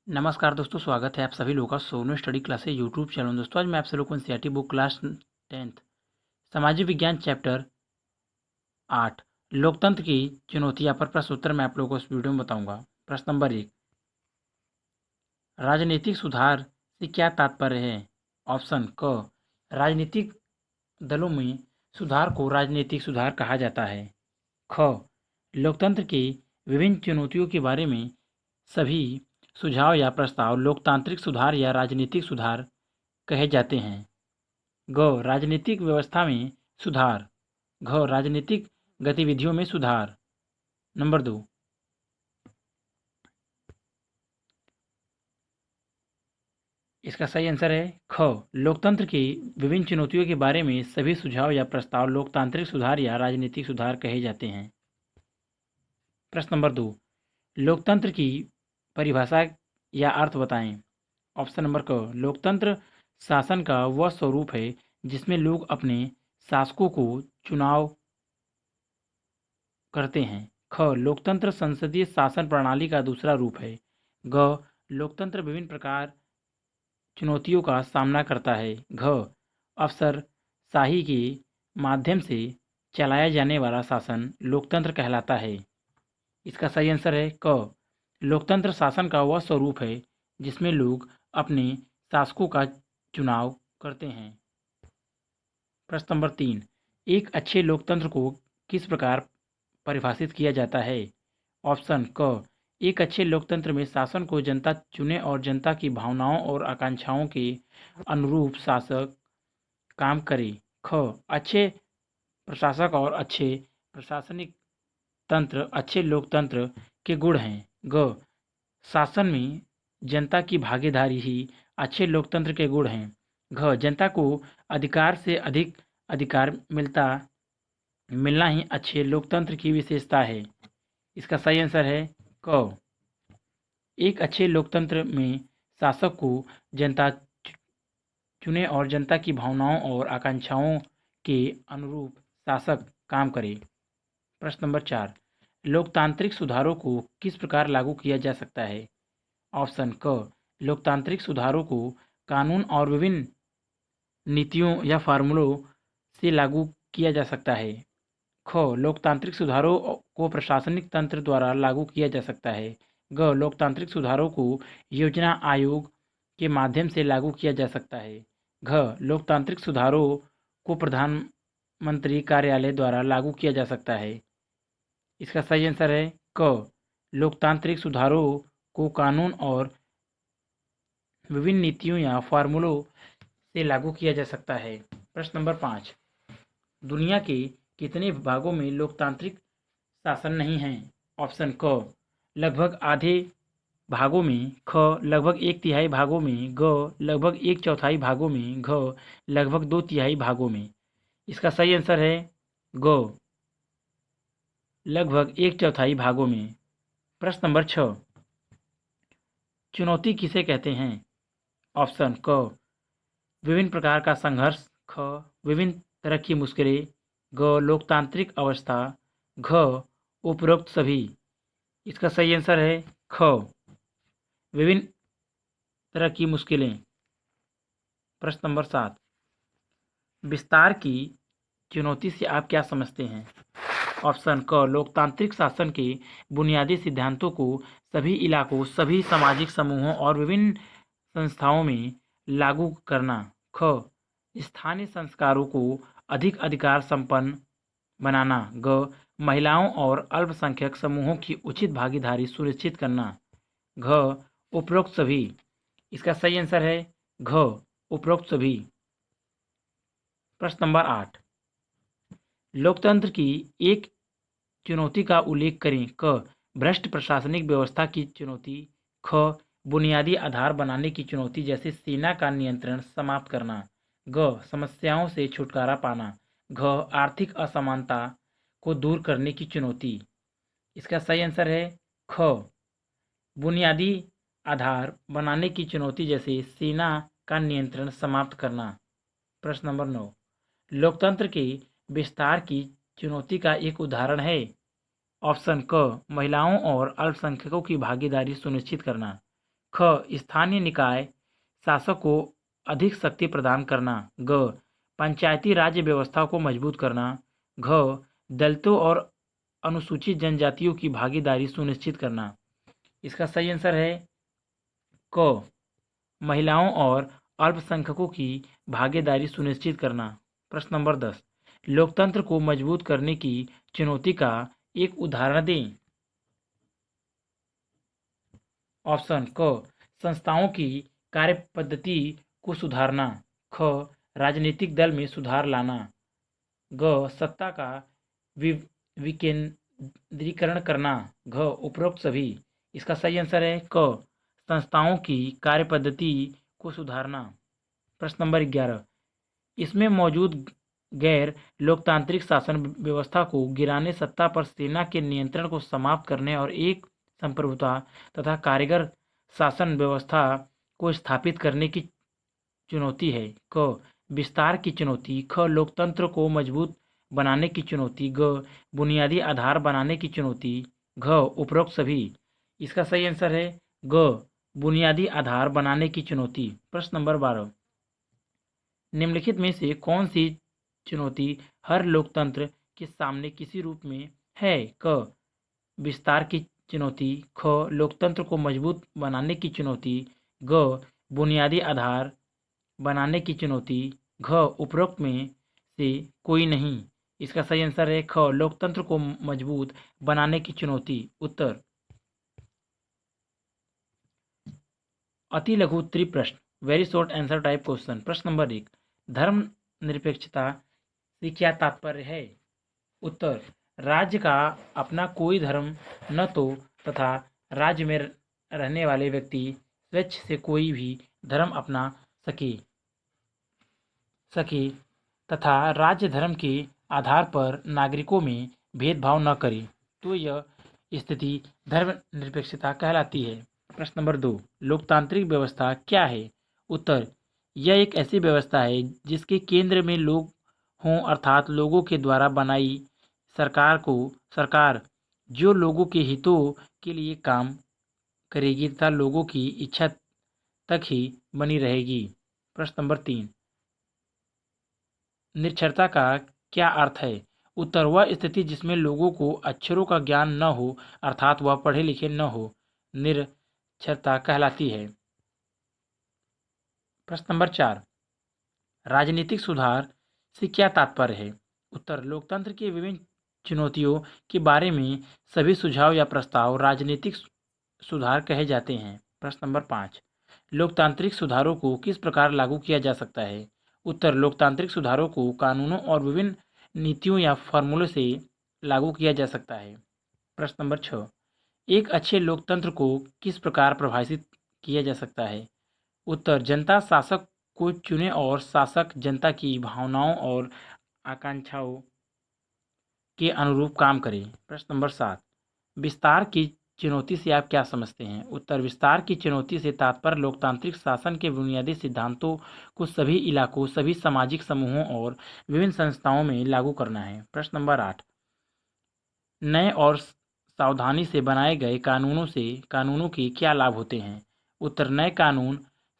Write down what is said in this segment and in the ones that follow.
नमस्कार दोस्तों, स्वागत है आप सभी लोगों का Sonu study classes YouTube channel. दोस्तों आज मैं आप सभी लोगों को एनसीईआरटी बुक क्लास 10th सामाजिक विज्ञान चैप्टर 8 लोकतंत्र की चुनौतियां पर प्रश्न उत्तर मैं आप लोगों को इस वीडियो में बताऊंगा। प्रश्न नंबर 1, राजनीतिक सुधार से क्या तात्पर्य है? ऑप्शन क, राजनीतिक दलों में सुधार को राजनीतिक सुधार कहा जाता है। ख, लोकतंत्र की विभिन्न चुनौतियों के बारे में सभी सुझाव या प्रस्ताव लोकतांत्रिक सुधार या राजनीतिक सुधार कहे जाते हैं। ग, राजनीतिक व्यवस्था में सुधार। घ, राजनीतिक गतिविधियों में सुधार। नंबर 2, इसका सही आंसर है ख, लोकतंत्र की विभिन्न चुनौतियों के बारे में सभी सुझाव या प्रस्ताव लोकतांत्रिक सुधार या राजनीतिक सुधार कहे जाते हैं। प्रश्न नंबर 2, लोकतंत्र की परिभाषा या अर्थ बताएं। ऑप्शन नंबर क, लोकतंत्र शासन का वह स्वरूप है जिसमें लोग अपने शासकों को चुनाव करते हैं। ख, लोकतंत्र संसदीय शासन प्रणाली का दूसरा रूप है। ग, लोकतंत्र विभिन्न प्रकार चुनौतियों का सामना करता है। घ, अफसरशाही के माध्यम से चलाया जाने वाला शासन लोकतंत्र कहलाता है। इसका सही आंसर है क, लोकतंत्र शासन का वह स्वरूप है जिसमें लोग अपने शासकों का चुनाव करते हैं। प्रश्न नंबर 3, एक अच्छे लोकतंत्र को किस प्रकार परिभाषित किया जाता है? ऑप्शन क, एक अच्छे लोकतंत्र में शासन को जनता चुने और जनता की भावनाओं और आकांक्षाओं के अनुरूप शासक काम करे। ख, अच्छे प्रशासक और अच्छे प्रशासनिक तंत्र अच्छे लोकतंत्र के गुण हैं। ग, शासन में जनता की भागीदारी ही अच्छे लोकतंत्र के गुण हैं। घ, जनता को अधिकार से अधिक अधिकार मिलना ही अच्छे लोकतंत्र की विशेषता है। इसका सही आंसर है क, एक अच्छे लोकतंत्र में शासक को जनता चुने और जनता की भावनाओं और आकांक्षाओं के अनुरूप शासक काम करे। प्रश्न नंबर 4, लोकतांत्रिक सुधारों को किस प्रकार लागू किया जा सकता है? ऑप्शन क, लोकतांत्रिक सुधारों को कानून और विभिन्न नीतियों या फार्मूलों से लागू किया जा सकता है। ख, लोकतांत्रिक सुधारों को प्रशासनिक तंत्र द्वारा लागू किया जा सकता है। ग, लोकतांत्रिक सुधारों को योजना आयोग के माध्यम से लागू किया जा सकता है। घ, लोकतांत्रिक सुधारों को प्रधानमंत्री कार्यालय द्वारा लागू किया जा सकता है। इसका सही आंसर है क, लोकतांत्रिक सुधारों को कानून और विभिन्न नीतियों या फार्मूलों से लागू किया जा सकता है। प्रश्न नंबर 5, दुनिया के कितने भागों में लोकतांत्रिक शासन नहीं है? ऑप्शन क, लगभग आधे भागों में। ख, लगभग एक तिहाई भागों में। ग, लगभग एक चौथाई भागों में। घ, लगभग दो तिहाई भागों में। इसका सही आंसर है ग, लगभग एक चौथाई भागों में। प्रश्न नंबर 6, चुनौती किसे कहते हैं? ऑप्शन क, विभिन्न प्रकार का संघर्ष। ख, विभिन्न तरह की मुश्किलें। ग, लोकतांत्रिक अवस्था। घ, उपरोक्त सभी। इसका सही आंसर है ख, विभिन्न तरह की मुश्किलें। प्रश्न नंबर 7, विस्तार की चुनौती से आप क्या समझते हैं? ऑप्शन क, लोकतांत्रिक शासन के बुनियादी सिद्धांतों को सभी इलाकों, सभी सामाजिक समूहों और विभिन्न संस्थाओं में लागू करना। ख, स्थानीय संस्कारों को अधिक अधिकार संपन्न बनाना। ग, महिलाओं और अल्पसंख्यक समूहों की उचित भागीदारी सुनिश्चित करना। घ, उपरोक्त सभी। इसका सही आंसर है घ, उपरोक्त सभी। प्रश्न नंबर 8, लोकतंत्र की एक चुनौती का उल्लेख करें। क, भ्रष्ट प्रशासनिक व्यवस्था की चुनौती। ख, बुनियादी आधार बनाने की चुनौती जैसे सेना का नियंत्रण समाप्त करना। ग, समस्याओं से छुटकारा पाना। घ, आर्थिक असमानता को दूर करने की चुनौती। इसका सही आंसर है ख, बुनियादी आधार बनाने की चुनौती जैसे सेना का नियंत्रण समाप्त करना। प्रश्न नंबर 9, लोकतंत्र के विस्तार की चुनौती का एक उदाहरण है। ऑप्शन क, महिलाओं और अल्पसंख्यकों की भागीदारी सुनिश्चित करना। ख स्थानीय निकाय शासक को अधिक शक्ति प्रदान करना। ग पंचायती राज्य व्यवस्था को मजबूत करना। घ दलितों और अनुसूचित जनजातियों की भागीदारी सुनिश्चित करना। इसका सही आंसर है क महिलाओं और अल्पसंख्यकों की भागीदारी सुनिश्चित करना। प्रश्न नंबर 10 लोकतंत्र को मजबूत करने की चुनौती का एक उदाहरण दें। ऑप्शन क संस्थाओं की कार्यपद्धति को सुधारना। ख राजनीतिक दल में सुधार लाना। ग सत्ता का विकेंद्रीकरण करना। घ उपरोक्त सभी। इसका सही आंसर है क संस्थाओं की कार्यपद्धति को सुधारना। प्रश्न नंबर 11 इसमें मौजूद गैर लोकतांत्रिक शासन व्यवस्था को गिराने, सत्ता पर सेना के नियंत्रण को समाप्त करने और एक संप्रभुता तथा कारीगर शासन व्यवस्था को स्थापित करने की चुनौती है। क विस्तार की चुनौती। ख लोकतंत्र को मजबूत बनाने की चुनौती। ग बुनियादी आधार बनाने की चुनौती। घ उपरोक्त सभी। इसका सही आंसर है ग बुनियादी आधार बनाने की चुनौती। प्रश्न नंबर 12 निम्नलिखित में से कौन सी चुनौती हर लोकतंत्र के सामने किसी रूप में है। क विस्तार की चुनौती। ख लोकतंत्र को मजबूत बनाने की चुनौती। ग बुनियादी आधार बनाने की चुनौती। घ उपरोक्त में से कोई नहीं। इसका सही आंसर है ख लोकतंत्र को मजबूत बनाने की चुनौती। उत्तर अति लघु उत्तरीय प्रश्न very short answer type question. प्रश्न नंबर 1 धर्म निरपेक्षता से क्या तात्पर्य है। उत्तर राज्य का अपना कोई धर्म न तो तथा राज्य में रहने वाले व्यक्ति स्वेच्छ से कोई भी धर्म अपना सके तथा राज्य धर्म के आधार पर नागरिकों में भेदभाव न करे तो यह स्थिति धर्मनिरपेक्षता कहलाती है। प्रश्न नंबर 2 लोकतांत्रिक व्यवस्था क्या है। उत्तर यह एक ऐसी व्यवस्था है जिसके केंद्र में लोग हों अर्थात लोगों के द्वारा बनाई सरकार जो लोगों के हितों के लिए काम करेगी तथा लोगों की इच्छा तक ही बनी रहेगी। प्रश्न नंबर 3 निरक्षरता का क्या अर्थ है। उत्तर वह स्थिति जिसमें लोगों को अक्षरों का ज्ञान न हो अर्थात वह पढ़े लिखे न हो निरक्षरता कहलाती है। प्रश्न नंबर 4 राजनीतिक सुधार से क्या तात्पर्य है। उत्तर लोकतंत्र की विभिन्न चुनौतियों के बारे में सभी सुझाव या प्रस्ताव राजनीतिक सुधार कहे जाते हैं। प्रश्न नंबर 5 लोकतांत्रिक सुधारों को किस प्रकार लागू किया जा सकता है। उत्तर लोकतांत्रिक सुधारों को कानूनों और विभिन्न नीतियों या फॉर्मूलों से लागू किया जा सकता है। प्रश्न नंबर 6 एक अच्छे लोकतंत्र को किस प्रकार परिभाषित किया जा सकता है। उत्तर जनता शासक को चुने और शासक जनता की भावनाओं और आकांक्षाओं के अनुरूप काम करे। प्रश्न नंबर 7 विस्तार की चुनौती से आप क्या समझते हैं। उत्तर विस्तार की चुनौती से तात्पर्य लोकतांत्रिक शासन के बुनियादी सिद्धांतों को सभी इलाकों सभी सामाजिक समूहों और विभिन्न संस्थाओं में लागू करना है। प्रश्न नंबर 8 नए और सावधानी से बनाए गए कानूनों के क्या लाभ होते हैं। उत्तर नए कानून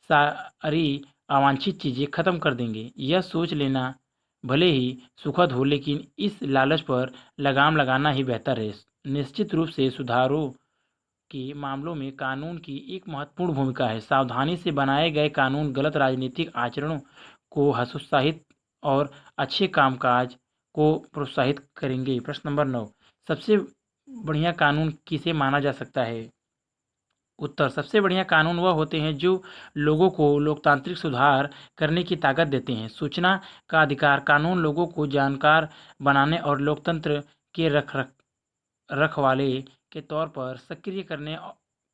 सारी अवांछित चीज़ें खत्म कर देंगे। यह सोच लेना भले ही सुखद हो लेकिन इस लालच पर लगाम लगाना ही बेहतर है। निश्चित रूप से सुधारों के मामलों में कानून की एक महत्वपूर्ण भूमिका है। सावधानी से बनाए गए कानून गलत राजनीतिक आचरणों को हतोत्साहित और अच्छे कामकाज को प्रोत्साहित करेंगे। प्रश्न नंबर 9 सबसे बढ़िया कानून किसे माना जा सकता है। उत्तर सबसे बढ़िया कानून वह होते हैं जो लोगों को लोकतांत्रिक सुधार करने की ताकत देते हैं। सूचना का अधिकार कानून लोगों को जानकार बनाने और लोकतंत्र के रखवाले के तौर पर सक्रिय करने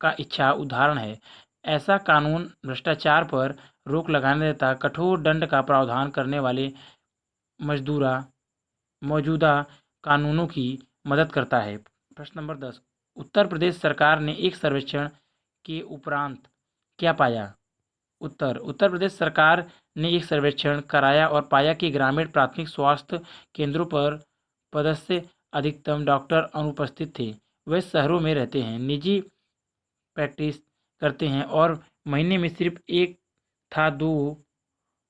का इच्छा उदाहरण है। ऐसा कानून भ्रष्टाचार पर रोक लगाने तथा कठोर दंड का प्रावधान करने वाले मौजूदा कानूनों की मदद करता है। प्रश्न नंबर 10 उत्तर प्रदेश सरकार ने एक सर्वेक्षण के उपरांत क्या पाया। उत्तर प्रदेश सरकार ने एक सर्वेक्षण कराया और पाया कि ग्रामीण प्राथमिक स्वास्थ्य केंद्रों पर पदस्थ अधिकतम डॉक्टर अनुपस्थित थे। वे शहरों में रहते हैं। निजी प्रैक्टिस करते हैं और महीने में सिर्फ एक था 2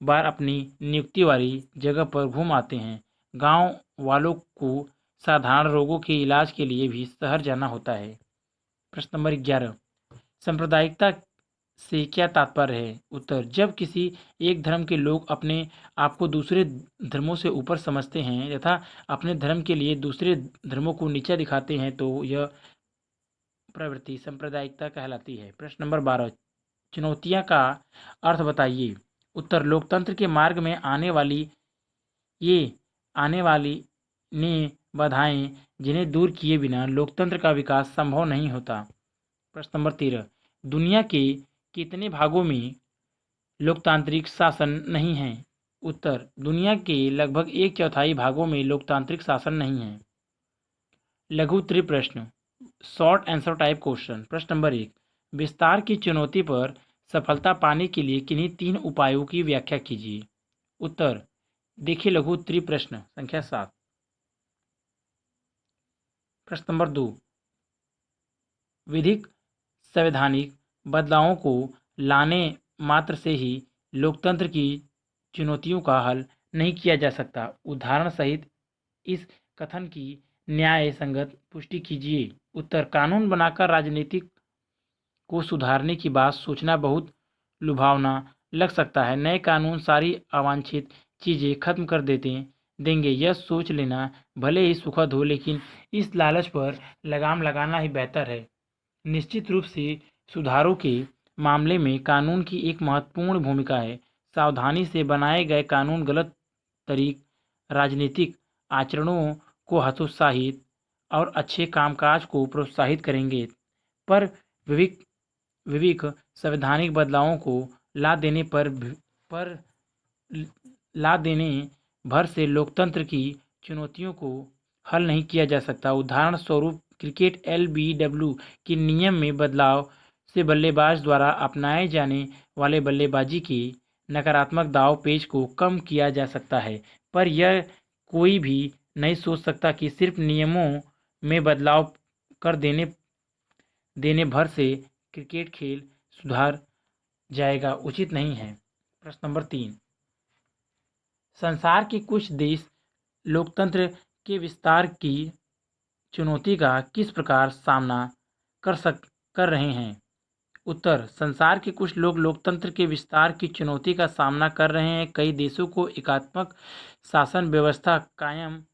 बार अपनी नियुक्ति वाली जगह पर घूम आते हैं। गांव वालों को साधारण रोगों के इलाज के लिए भी शहर जाना होता है। प्रश्न नंबर 11, सांप्रदायिकता से क्या तात्पर्य है? उत्तर, जब किसी एक धर्म के लोग अपने आप को दूसरे धर्मों से ऊपर समझते हैं तथा अपने धर्म के लिए दूसरे धर्मों को नीचा दिखाते हैं तो यह प्रवृत्ति सांप्रदायिकता कहलाती है। प्रश्न नंबर 12, चुनौतियां का अर्थ बताइए। उत्तर, लोकतंत्र के मार्ग में आने वाली ने बाधाएं जिन्हें दूर किए बिना लोकतंत्र का विकास संभव नहीं होता। प्रश्न नंबर 13, दुनिया के कितने भागों में लोकतांत्रिक शासन नहीं है? उत्तर, दुनिया के लगभग 1/4 भागों में लोकतांत्रिक शासन नहीं है। लघु त्रि प्रश्न, शॉर्ट आंसर टाइप क्वेश्चन। प्रश्न नंबर 1, विस्तार की चुनौती पर सफलता पाने के लिए किन्हीं 3 उपायों की व्याख्या कीजिए। उत्तर, देखिए लघु त्रि प्रश्न संख्या 7। प्रश्न नंबर 2, विधिक संवैधानिक बदलावों को लाने मात्र से ही लोकतंत्र की चुनौतियों का हल नहीं किया जा सकता। उदाहरण सहित इस कथन की न्याय संगत पुष्टि कीजिए। उत्तर, कानून बनाकर राजनीतिक को सुधारने की बात सोचना बहुत लुभावना लग सकता है। नए कानून सारी अवांछित चीज़ें खत्म कर देंगे, यह सोच लेना भले ही सुखद हो, लेकिन इस लालच पर लगाम लगाना ही बेहतर है। निश्चित रूप से सुधारों के मामले में कानून की एक महत्वपूर्ण भूमिका है। सावधानी से बनाए गए कानून गलत राजनीतिक आचरणों को हतोत्साहित और अच्छे कामकाज को प्रोत्साहित करेंगे, पर विविक संवैधानिक बदलावों को ला देने भर से लोकतंत्र की चुनौतियों को हल नहीं किया जा सकता। उदाहरण स्वरूप, क्रिकेट LBW के नियम में बदलाव से बल्लेबाज द्वारा अपनाए जाने वाले बल्लेबाजी के नकारात्मक दाव पेच को कम किया जा सकता है, पर यह कोई भी नहीं सोच सकता कि सिर्फ नियमों में बदलाव कर देने भर से क्रिकेट खेल सुधार जाएगा, उचित नहीं है। प्रश्न नंबर 3, संसार के कुछ देश लोकतंत्र के विस्तार की चुनौती का किस प्रकार सामना कर रहे हैं? उत्तर, संसार के कुछ लोग लोकतंत्र के विस्तार की चुनौती का सामना कर रहे हैं। कई देशों को एकात्मक शासन व्यवस्था कायम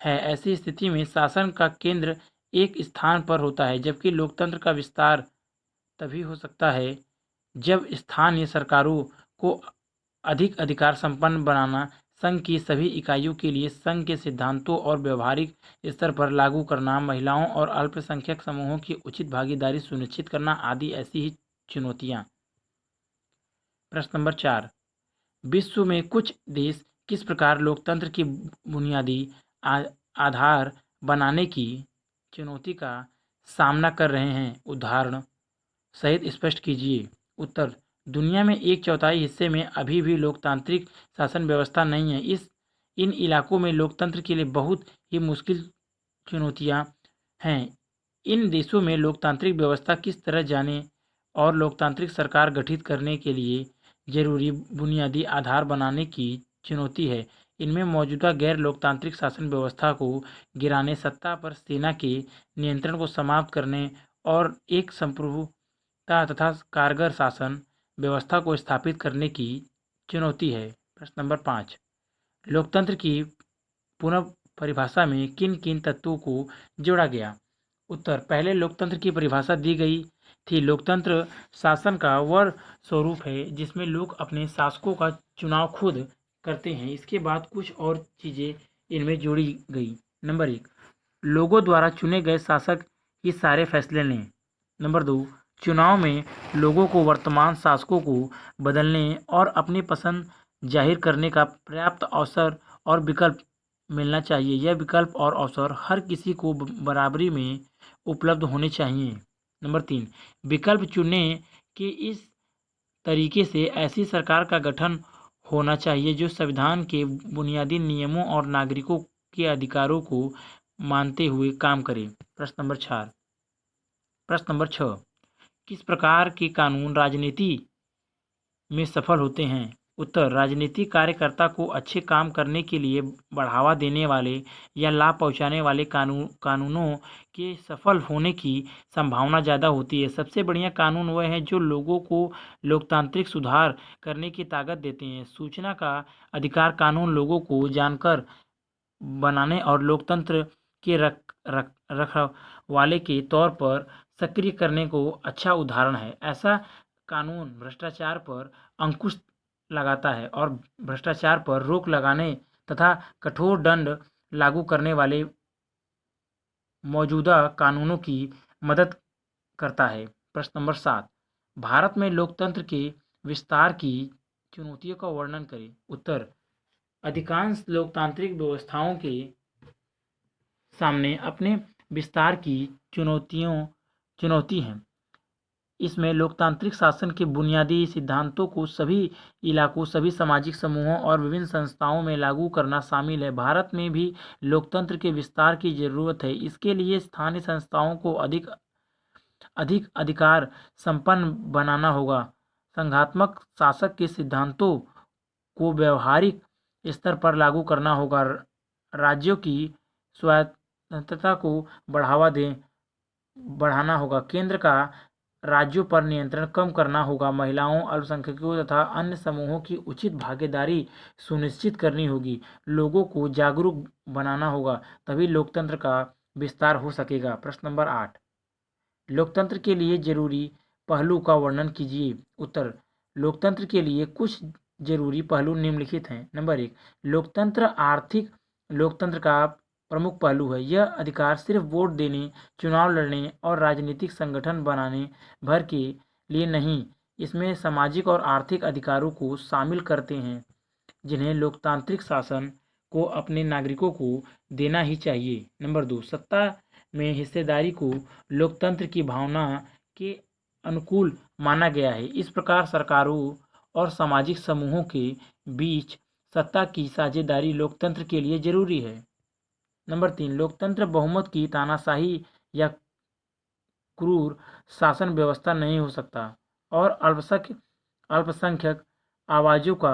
है। ऐसी स्थिति में शासन का केंद्र एक स्थान पर होता है, जबकि लोकतंत्र का विस्तार तभी हो सकता है जब स्थानीय सरकारों को अधिक अधिकार संपन्न बनाना, संघ की सभी इकाइयों के लिए संघ के सिद्धांतों और व्यवहारिक स्तर पर लागू करना, महिलाओं और अल्पसंख्यक समूहों की उचित भागीदारी सुनिश्चित करना आदि ऐसी ही चुनौतियां। प्रश्न नंबर 4, विश्व में कुछ देश किस प्रकार लोकतंत्र की बुनियादी आधार बनाने की चुनौती का सामना कर रहे हैं? उदाहरण सहित स्पष्ट कीजिए। उत्तर, दुनिया में 1/4 हिस्से में अभी भी लोकतांत्रिक शासन व्यवस्था नहीं है। इन इलाकों में लोकतंत्र के लिए बहुत ही मुश्किल चुनौतियां हैं। इन देशों में लोकतांत्रिक व्यवस्था किस तरह जाने और लोकतांत्रिक सरकार गठित करने के लिए जरूरी बुनियादी आधार बनाने की चुनौती है। इनमें मौजूदा गैर लोकतांत्रिक शासन व्यवस्था को गिराने, सत्ता पर सेना के नियंत्रण को समाप्त करने और एक संप्रभुता तथा कारगर शासन व्यवस्था को स्थापित करने की चुनौती है। प्रश्न नंबर 5, लोकतंत्र की पुनः परिभाषा में किन किन तत्वों को जोड़ा गया? उत्तर, पहले लोकतंत्र की परिभाषा दी गई थी। लोकतंत्र शासन का वह स्वरूप है जिसमें लोग अपने शासकों का चुनाव खुद करते हैं। इसके बाद कुछ और चीज़ें इनमें जोड़ी गई। नंबर 1, लोगों द्वारा चुने गए शासक ही सारे फैसले लें। नंबर 2, चुनाव में लोगों को वर्तमान शासकों को बदलने और अपनी पसंद जाहिर करने का पर्याप्त अवसर और विकल्प मिलना चाहिए। यह विकल्प और अवसर हर किसी को बराबरी में उपलब्ध होने चाहिए। नंबर 3, विकल्प चुनने के इस तरीके से ऐसी सरकार का गठन होना चाहिए जो संविधान के बुनियादी नियमों और नागरिकों के अधिकारों को मानते हुए काम करे। प्रश्न नंबर 6, किस प्रकार के कानून राजनीति में सफल होते हैं? उत्तर, राजनीतिक कार्यकर्ता को अच्छे काम करने के लिए बढ़ावा देने वाले या लाभ पहुंचाने वाले कानूनों के सफल होने की संभावना ज़्यादा होती है। सबसे बढ़िया कानून वह हैं जो लोगों को लोकतांत्रिक सुधार करने की ताकत देते हैं। सूचना का अधिकार कानून लोगों को जानकर बनाने और लोकतंत्र के रखवाले के तौर पर सक्रिय करने को अच्छा उदाहरण है। ऐसा कानून भ्रष्टाचार पर अंकुश लगाता है और भ्रष्टाचार पर रोक लगाने तथा कठोर दंड लागू करने वाले मौजूदा कानूनों की मदद करता है। प्रश्न नंबर 7, भारत में लोकतंत्र के विस्तार की चुनौतियों का वर्णन करें। उत्तर, अधिकांश लोकतांत्रिक व्यवस्थाओं के सामने अपने विस्तार की चुनौती हैं। इसमें लोकतांत्रिक शासन के बुनियादी सिद्धांतों को सभी इलाकों, सभी सामाजिक समूहों और विभिन्न संस्थाओं में लागू करना शामिल है। भारत में भी लोकतंत्र के विस्तार की जरूरत है। इसके लिए स्थानीय संस्थाओं को अधिक अधिक अधिकार संपन्न बनाना होगा। संघात्मक शासक के सिद्धांतों को व्यवहारिक स्तर पर लागू करना होगा। राज्यों की स्वायत्तता को बढ़ाना होगा। केंद्र का राज्यों पर नियंत्रण कम करना होगा। महिलाओं, अल्पसंख्यकों तथा अन्य समूहों की उचित भागीदारी सुनिश्चित करनी होगी। लोगों को जागरूक बनाना होगा, तभी लोकतंत्र का विस्तार हो सकेगा। प्रश्न नंबर 8, लोकतंत्र के लिए जरूरी पहलू का वर्णन कीजिए। उत्तर, लोकतंत्र के लिए कुछ जरूरी पहलू निम्नलिखित हैं। नंबर 1, लोकतंत्र आर्थिक लोकतंत्र का प्रमुख पहलू है। यह अधिकार सिर्फ वोट देने, चुनाव लड़ने और राजनीतिक संगठन बनाने भर के लिए नहीं, इसमें सामाजिक और आर्थिक अधिकारों को शामिल करते हैं, जिन्हें लोकतांत्रिक शासन को अपने नागरिकों को देना ही चाहिए। नंबर 2, सत्ता में हिस्सेदारी को लोकतंत्र की भावना के अनुकूल माना गया है। इस प्रकार सरकारों और सामाजिक समूहों के बीच सत्ता की साझेदारी लोकतंत्र के लिए जरूरी है। नंबर 3, लोकतंत्र बहुमत की तानाशाही या क्रूर शासन व्यवस्था नहीं हो सकता और अल्पसंख्यक आवाज़ों का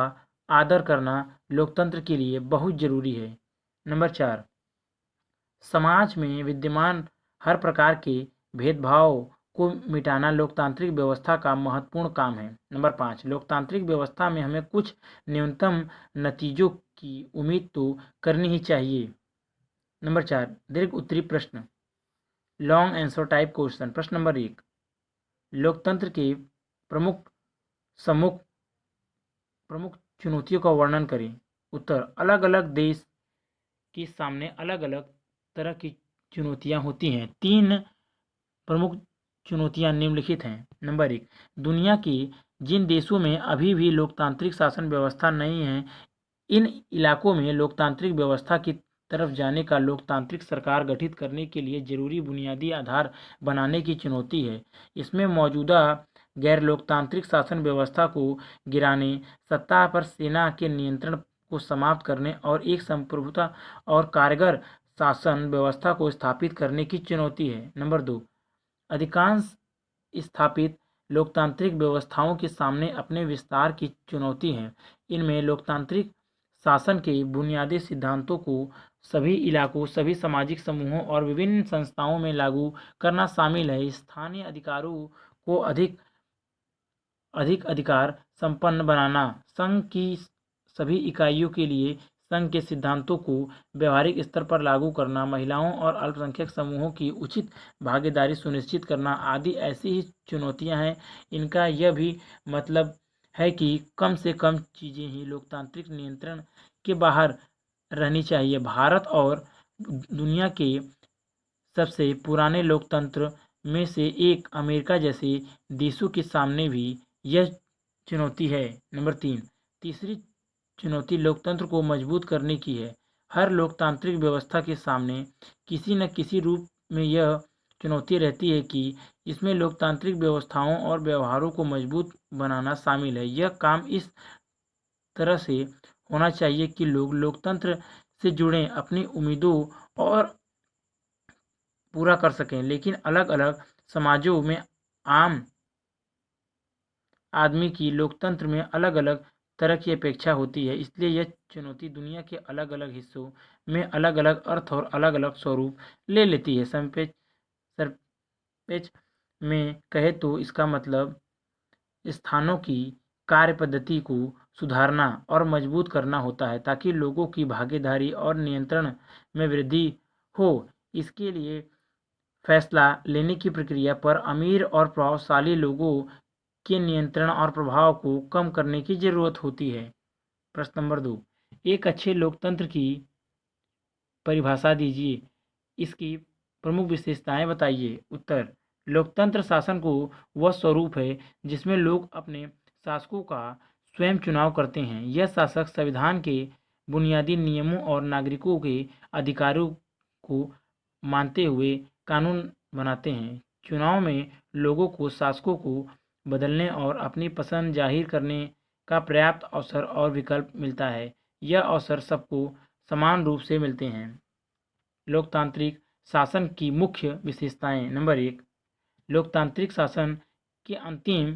आदर करना लोकतंत्र के लिए बहुत जरूरी है। नंबर 4, समाज में विद्यमान हर प्रकार के भेदभाव को मिटाना लोकतांत्रिक व्यवस्था का महत्वपूर्ण काम है। नंबर 5, लोकतांत्रिक व्यवस्था में हमें कुछ न्यूनतम नतीजों की उम्मीद तो करनी ही चाहिए। नंबर 4, दीर्घ उत्तरी प्रश्न, लॉन्ग आंसर टाइप क्वेश्चन। प्रश्न नंबर 1, लोकतंत्र के प्रमुख सम्मुख प्रमुख चुनौतियों का वर्णन करें। उत्तर, अलग अलग देश के सामने अलग अलग तरह की चुनौतियां होती हैं। 3 प्रमुख चुनौतियां निम्नलिखित हैं। नंबर 1, दुनिया के जिन देशों में अभी भी लोकतांत्रिक शासन व्यवस्था नहीं है, इन इलाकों में लोकतांत्रिक व्यवस्था की तरफ जाने का लोकतांत्रिक सरकार गठित करने के लिए जरूरी बुनियादी आधार बनाने की चुनौती है। इसमें मौजूदा गैर लोकतांत्रिक शासन व्यवस्था को गिराने, सत्ता पर सेना के नियंत्रण को समाप्त करने और एक संप्रभुता और कारगर शासन व्यवस्था को स्थापित करने की चुनौती है। नंबर 2, अधिकांश स्थापित लोकतांत्रिक व्यवस्थाओं के सामने अपने विस्तार की चुनौती है। इनमें लोकतांत्रिक शासन के बुनियादी सिद्धांतों को सभी इलाकों, सभी सामाजिक समूहों और विभिन्न संस्थाओं में लागू करना शामिल है। स्थानीय अधिकारों को अधिक अधिक अधिकार संपन्न बनाना, संघ की सभी इकाइयों के लिए संघ के सिद्धांतों को व्यवहारिक स्तर पर लागू करना, महिलाओं और अल्पसंख्यक समूहों की उचित भागीदारी सुनिश्चित करना आदि ऐसी ही चुनौतियां हैं। इनका यह भी मतलब है कि कम से कम चीज़ें ही लोकतांत्रिक नियंत्रण के बाहर रहनी चाहिए। भारत और दुनिया के सबसे पुराने लोकतंत्र में से एक अमेरिका जैसे देशों के सामने भी यह चुनौती है। नंबर 3, तीसरी चुनौती लोकतंत्र को मजबूत करने की है। हर लोकतांत्रिक व्यवस्था के सामने किसी न किसी रूप में यह चुनौती रहती है कि इसमें लोकतांत्रिक व्यवस्थाओं और व्यवहारों को मजबूत बनाना शामिल है। यह काम इस तरह से होना चाहिए कि लोग लोकतंत्र से जुड़े अपनी उम्मीदों और पूरा कर सकें, लेकिन अलग अलग समाजों में आम आदमी की लोकतंत्र में अलग अलग तरह की अपेक्षा होती है, इसलिए यह चुनौती दुनिया के अलग अलग हिस्सों में अलग अलग अर्थ और अलग अलग स्वरूप ले लेती है। सरपेच में कहे तो इसका मतलब स्थानों की कार्य पद्धति को सुधारना और मजबूत करना होता है ताकि लोगों की भागीदारी और नियंत्रण में वृद्धि हो। इसके लिए फैसला लेने की प्रक्रिया पर अमीर और प्रभावशाली लोगों के नियंत्रण और प्रभाव को कम करने की जरूरत होती है। प्रश्न नंबर 2, एक अच्छे लोकतंत्र की परिभाषा दीजिए, इसकी प्रमुख विशेषताएं बताइए। उत्तर, लोकतंत्र शासन को वह स्वरूप है जिसमें लोग अपने शासकों का स्वयं चुनाव करते हैं। यह शासक संविधान के बुनियादी नियमों और नागरिकों के अधिकारों को मानते हुए कानून बनाते हैं। चुनाव में लोगों को शासकों को बदलने और अपनी पसंद जाहिर करने का पर्याप्त अवसर और विकल्प मिलता है। यह अवसर सबको समान रूप से मिलते हैं। लोकतांत्रिक शासन की मुख्य विशेषताएं। नंबर 1, लोकतांत्रिक शासन की अंतिम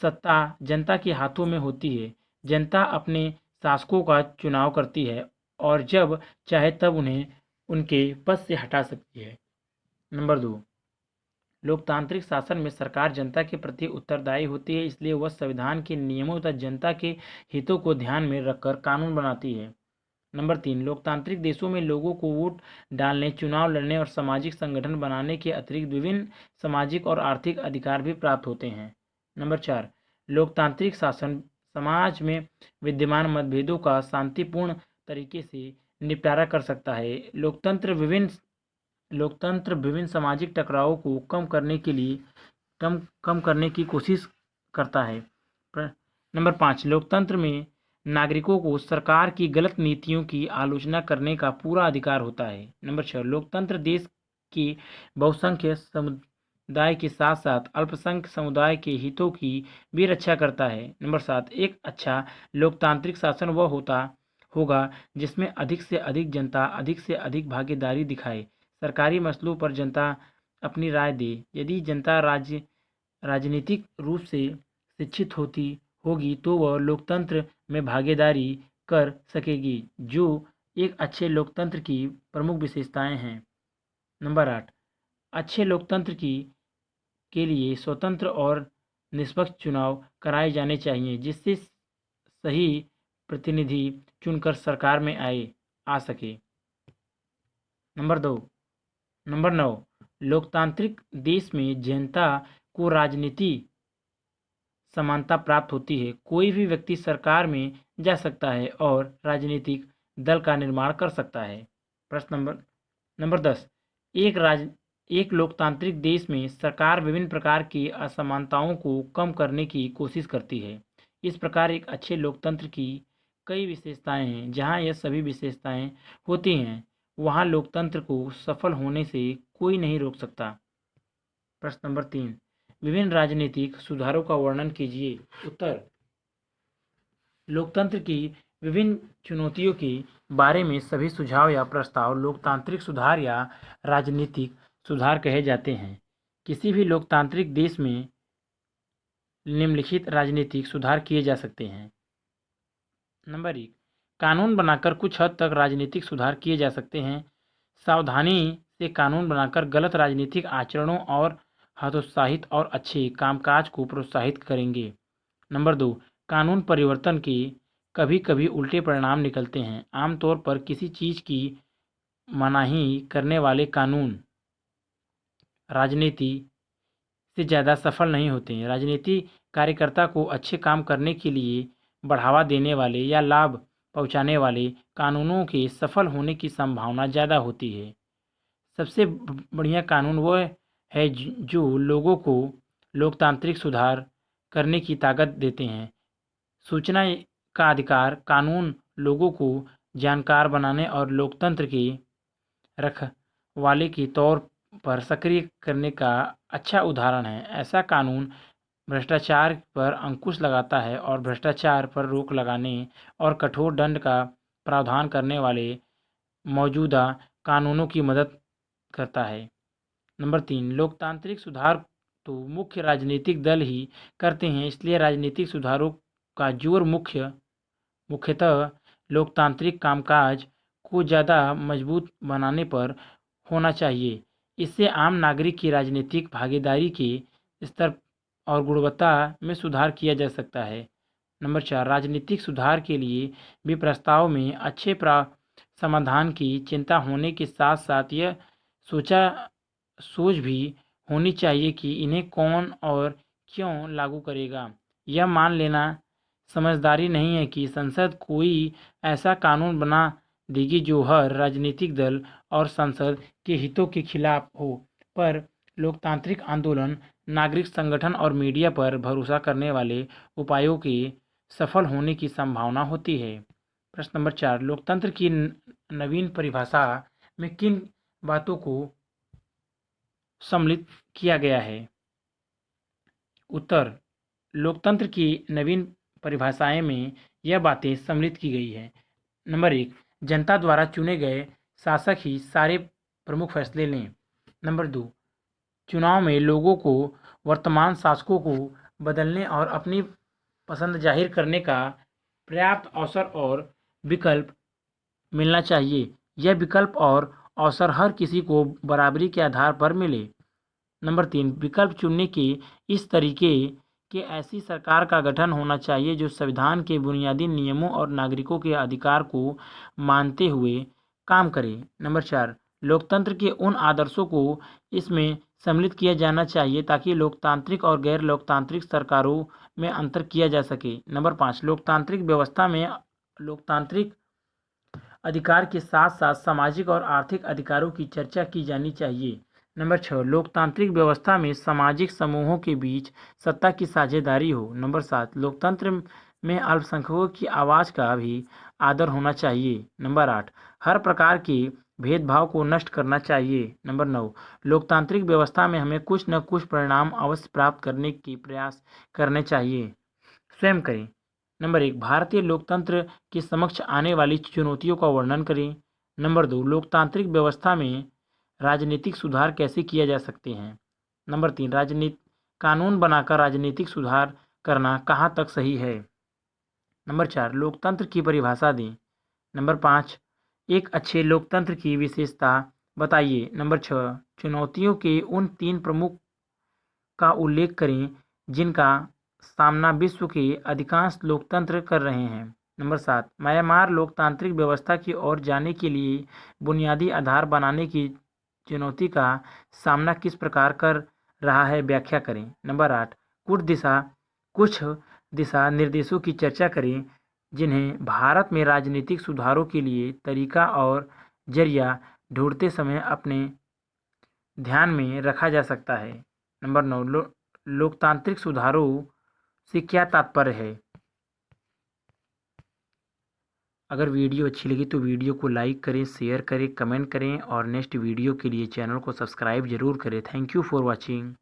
सत्ता जनता के हाथों में होती है। जनता अपने शासकों का चुनाव करती है और जब चाहे तब उन्हें उनके पद से हटा सकती है। नंबर 2, लोकतांत्रिक शासन में सरकार जनता के प्रति उत्तरदायी होती है, इसलिए वह संविधान के नियमों तथा जनता के हितों को ध्यान में रखकर कानून बनाती है। नंबर 3, लोकतांत्रिक देशों में लोगों को वोट डालने, चुनाव लड़ने और सामाजिक संगठन बनाने के अतिरिक्त विभिन्न सामाजिक और आर्थिक अधिकार भी प्राप्त होते हैं। नंबर 4, लोकतांत्रिक शासन समाज में विद्यमान मतभेदों का शांतिपूर्ण तरीके से निपटारा कर सकता है। लोकतंत्र विभिन्न सामाजिक टकरावों को कम करने की कोशिश करता है। नंबर 5, लोकतंत्र में नागरिकों को सरकार की गलत नीतियों की आलोचना करने का पूरा अधिकार होता है। नंबर 6, लोकतंत्र देश के बहुसंख्यक समुदाय के साथ साथ अल्पसंख्यक समुदाय के हितों की भी रक्षा करता है। नंबर 7, एक अच्छा लोकतांत्रिक शासन वह होगा जिसमें अधिक से अधिक जनता अधिक से अधिक भागीदारी दिखाए, सरकारी मसलों पर जनता अपनी राय दे। यदि जनता राजनीतिक रूप से शिक्षित होगी तो वह लोकतंत्र में भागीदारी कर सकेगी, जो एक अच्छे लोकतंत्र की प्रमुख विशेषताएं हैं। नंबर 8, अच्छे लोकतंत्र के लिए स्वतंत्र और निष्पक्ष चुनाव कराए जाने चाहिए जिससे सही प्रतिनिधि चुनकर सरकार में आ सके। नंबर 9, लोकतांत्रिक देश में जनता को राजनीति समानता प्राप्त होती है। कोई भी व्यक्ति सरकार में जा सकता है और राजनीतिक दल का निर्माण कर सकता है। प्रश्न नंबर 10, एक लोकतांत्रिक देश में सरकार विभिन्न प्रकार की असमानताओं को कम करने की कोशिश करती है। इस प्रकार एक अच्छे लोकतंत्र की कई विशेषताएं हैं। जहां यह सभी विशेषताएं होती हैं वहां लोकतंत्र को सफल होने से कोई नहीं रोक सकता। प्रश्न नंबर 3, विभिन्न राजनीतिक सुधारों का वर्णन कीजिए। उत्तर, लोकतंत्र की विभिन्न चुनौतियों के बारे में सभी सुझाव या प्रस्ताव लोकतांत्रिक सुधार या राजनीतिक सुधार कहे जाते हैं। किसी भी लोकतांत्रिक देश में निम्नलिखित राजनीतिक सुधार किए जा सकते हैं। नंबर 1, कानून बनाकर कुछ हद तक राजनीतिक सुधार किए जा सकते हैं। सावधानी से कानून बनाकर गलत राजनीतिक आचरणों और हतोत्साहित और अच्छे कामकाज को प्रोत्साहित करेंगे। नंबर 2, कानून परिवर्तन के कभी कभी उल्टे परिणाम निकलते हैं। आमतौर पर किसी चीज़ की मनाही करने वाले कानून राजनीति से ज़्यादा सफल नहीं होते हैं। राजनीति कार्यकर्ता को अच्छे काम करने के लिए बढ़ावा देने वाले या लाभ पहुंचाने वाले कानूनों के सफल होने की संभावना ज़्यादा होती है। सबसे बढ़िया कानून वह है जो लोगों को लोकतांत्रिक सुधार करने की ताकत देते हैं। सूचना का अधिकार कानून लोगों को जानकार बनाने और लोकतंत्र के रखवाले के तौर पर सक्रिय करने का अच्छा उदाहरण है। ऐसा कानून भ्रष्टाचार पर अंकुश लगाता है और भ्रष्टाचार पर रोक लगाने और कठोर दंड का प्रावधान करने वाले मौजूदा कानूनों की मदद करता है। नंबर 3, लोकतांत्रिक सुधार तो मुख्य राजनीतिक दल ही करते हैं, इसलिए राजनीतिक सुधारों का जोर मुख्यतः लोकतांत्रिक कामकाज को ज़्यादा मजबूत बनाने पर होना चाहिए। इससे आम नागरिक की राजनीतिक भागीदारी के स्तर और गुणवत्ता में सुधार किया जा सकता है। नंबर 4, राजनीतिक सुधार के लिए भी प्रस्ताव में अच्छे समाधान की चिंता होने के साथ साथ यह सोच भी होनी चाहिए कि इन्हें कौन और क्यों लागू करेगा। यह मान लेना समझदारी नहीं है कि संसद कोई ऐसा कानून बना देगी जो हर राजनीतिक दल और संसद के हितों के खिलाफ हो, पर लोकतांत्रिक आंदोलन, नागरिक संगठन और मीडिया पर भरोसा करने वाले उपायों के सफल होने की संभावना होती है। प्रश्न नंबर 4, लोकतंत्र की नवीन परिभाषा में किन बातों को सम्मिलित किया गया है? उत्तर, लोकतंत्र की नवीन परिभाषाएं में यह बातें सम्मिलित की गई हैं। नंबर 1, जनता द्वारा चुने गए शासक ही सारे प्रमुख फैसले लें। नंबर 2, चुनाव में लोगों को वर्तमान शासकों को बदलने और अपनी पसंद जाहिर करने का पर्याप्त अवसर और विकल्प मिलना चाहिए। यह विकल्प और अवसर हर किसी को बराबरी के आधार पर मिले। नंबर 3, विकल्प चुनने के इस तरीके के ऐसी सरकार का गठन होना चाहिए जो संविधान के बुनियादी नियमों और नागरिकों के अधिकार को मानते हुए काम करे। नंबर 4, लोकतंत्र के उन आदर्शों को इसमें सम्मिलित किया जाना चाहिए ताकि लोकतांत्रिक और गैर लोकतांत्रिक सरकारों में अंतर किया जा सके। नंबर 5, लोकतांत्रिक व्यवस्था में लोकतांत्रिक अधिकार के साथ साथ सामाजिक और आर्थिक अधिकारों की चर्चा की जानी चाहिए। नंबर 6, लोकतांत्रिक व्यवस्था में सामाजिक समूहों के बीच सत्ता की साझेदारी हो। नंबर 7, लोकतंत्र में अल्पसंख्यकों की आवाज़ का भी आदर होना चाहिए। नंबर 8, हर प्रकार के भेदभाव को नष्ट करना चाहिए। नंबर 9, लोकतांत्रिक व्यवस्था में हमें कुछ न कुछ परिणाम अवश्य प्राप्त करने के प्रयास करने चाहिए, स्वयं करें। नंबर 1, भारतीय लोकतंत्र के समक्ष आने वाली चुनौतियों का वर्णन करें। नंबर 2, लोकतांत्रिक व्यवस्था में राजनीतिक सुधार कैसे किया जा सकते हैं। नंबर 3, कानून बनाकर राजनीतिक सुधार करना कहाँ तक सही है। नंबर 4, लोकतंत्र की परिभाषा दें। नंबर 5, एक अच्छे लोकतंत्र की विशेषता बताइए। नंबर 6, चुनौतियों के उन 3 प्रमुख का उल्लेख करें जिनका सामना विश्व के अधिकांश लोकतंत्र कर रहे हैं। नंबर 7, म्यांमार लोकतांत्रिक व्यवस्था की ओर जाने के लिए बुनियादी आधार बनाने की चुनौती का सामना किस प्रकार कर रहा है, व्याख्या करें। नंबर 8, कुछ दिशा निर्देशों की चर्चा करें जिन्हें भारत में राजनीतिक सुधारों के लिए तरीका और जरिया ढूंढते समय अपने ध्यान में रखा जा सकता है। नंबर 9, लोकतांत्रिक सुधारों से क्या तात्पर्य है। अगर वीडियो अच्छी लगी तो वीडियो को लाइक करें, शेयर करें, कमेंट करें और नेक्स्ट वीडियो के लिए चैनल को सब्सक्राइब जरूर करें। Thank you for watching.